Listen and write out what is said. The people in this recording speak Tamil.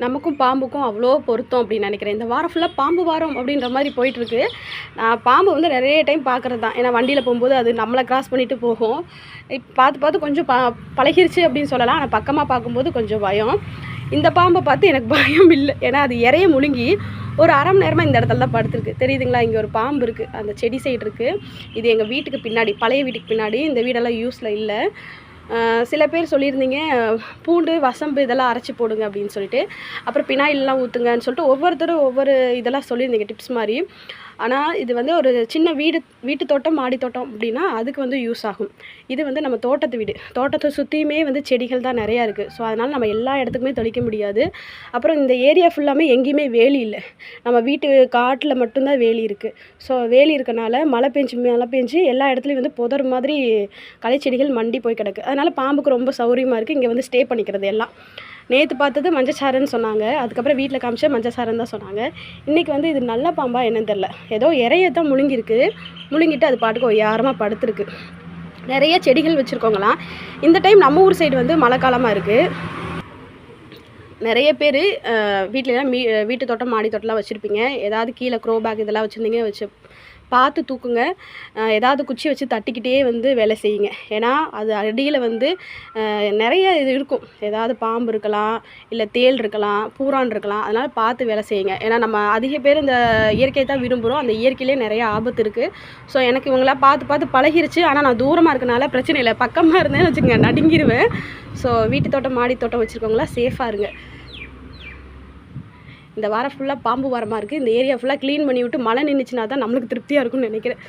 நமக்கும் பாம்புக்கும் அவ்வளோ பொருத்தம் அப்படின்னு நினைக்கிறேன். இந்த வாரம் ஃபுல்லாக பாம்பு வாரம் அப்படின்ற மாதிரி போயிட்டுருக்கு. நான் பாம்பு வந்து நிறைய டைம் பார்க்குறது தான். ஏன்னா வண்டியில் போகும்போது அது நம்மளை கிராஸ் பண்ணிட்டு போகும். பார்த்து பார்த்து கொஞ்சம் பழகிருச்சு அப்படின்னு சொல்லலாம். ஆனால் பக்கமாக பார்க்கும்போது கொஞ்சம் பயம். இந்த பாம்பை பார்த்து எனக்கு பயம் இல்லை. ஏன்னா அது இறைய முழுங்கி ஒரு அரை மணி நேரமாக இந்த இடத்துல தான் படுத்துருக்கு. தெரியுதுங்களா? இங்கே ஒரு பாம்பு இருக்குது, அந்த செடி சைடு இருக்குது. இது எங்கள் வீட்டுக்கு பின்னாடி, பழைய வீட்டுக்கு பின்னாடி. இந்த வீடெல்லாம் யூஸில் இல்லை. சில பேர் சொல்லியிருந்தீங்க பூண்டு வசம்பு இதெல்லாம் அரைச்சி போடுங்க அப்படின்னு சொல்லிட்டு, அப்புறம் பினாயிலெலாம் ஊற்றுங்கன்னு சொல்லிட்டு ஒவ்வொருத்தரும் ஒவ்வொரு இதெல்லாம் சொல்லியிருந்தீங்க டிப்ஸ் மாதிரி. ஆனால் இது வந்து ஒரு சின்ன வீட்டு தோட்டம், மாடி தோட்டம் அப்படின்னா அதுக்கு வந்து யூஸ் ஆகும். இது வந்து நம்ம தோட்டத்து வீடு, தோட்டத்தை சுற்றியுமே வந்து செடிகள் தான் நிறையா இருக்குது. ஸோ அதனால் நம்ம எல்லா இடத்துக்குமே தெளிக்க முடியாது. அப்புறம் இந்த ஏரியா ஃபுல்லாமே எங்கேயுமே வேலி இல்லை. நம்ம வீட்டு காட்டில் மட்டும்தான் வேலி இருக்குது. ஸோ வேலி இருக்கனால மழை பெஞ்சு எல்லா இடத்துலையும் வந்து புதர் மாதிரி களை செடிகள் மண்டி போய் கிடக்கு. அதனால் பாம்புக்கு ரொம்ப சௌரியமாக இருக்குது இங்கே வந்து ஸ்டே பண்ணிக்கிறது எல்லாம். நேற்று பார்த்தது மஞ்சச்சாரன்னு சொன்னாங்க. அதுக்கப்புறம் வீட்டில் காமிச்சா மஞ்சச்சாரன்னு தான் சொன்னாங்க. இன்றைக்கி வந்து இது நல்ல பாம்பா என்னன்னு தெரில. ஏதோ இறைய தான் முழுங்கிருக்கு. முழுங்கிட்டு அது பாட்டுக்கு ஒய்யாரமாக படுத்துருக்கு. நிறைய செடிகள் வச்சுருக்கோங்களாம். இந்த டைம் நம்ம ஊர் சைடு வந்து மழை காலமாக இருக்குது. நிறைய பேர் வீட்டிலலாம் வீட்டு தோட்டம், மாடி தோட்டம்லாம் வச்சுருப்பீங்க. ஏதாவது கீழே க்ரோ பேக் இதெல்லாம் வச்சுருந்தீங்க, வச்சு பார்த்து தூக்குங்க. ஏதாவது குச்சி வச்சு தட்டிக்கிட்டே வந்து வேலை செய்யுங்க. ஏன்னா அது அடியில் வந்து நிறைய இது இருக்கும். ஏதாவது பாம்பு இருக்கலாம், இல்லை தேள் இருக்கலாம், பூரான் இருக்கலாம். அதனால் பார்த்து வேலை செய்யுங்க. ஏன்னா நம்ம அதிக பேர் இந்த இயற்கையை தான் விரும்புகிறோம். அந்த இயற்கையிலே நிறைய ஆபத்து இருக்குது. ஸோ எனக்கு இவங்களாம் பார்த்து பார்த்து பழகிருச்சு. ஆனால் நான் தூரமாக இருக்கனால பிரச்சனை இல்லை. பக்கமாக இருந்தேன்னு வச்சுக்கோங்க, நடுங்கிடுவேன். ஸோ வீட்டு தோட்டம், மாடி தோட்டம் வச்சுருக்கவங்களாம் சேஃபாக இருங்க. இந்த வாரம் ஃபுல்லாக பாம்பு வாரமாக இருக்குது. இந்த ஏரியா ஃபுல்லாக க்ளீன் பண்ணி விட்டு மழை நின்றுச்சுன்னா தான் நம்மளுக்கு திருப்தியாக இருக்கும்னு நினைக்கிறேன்.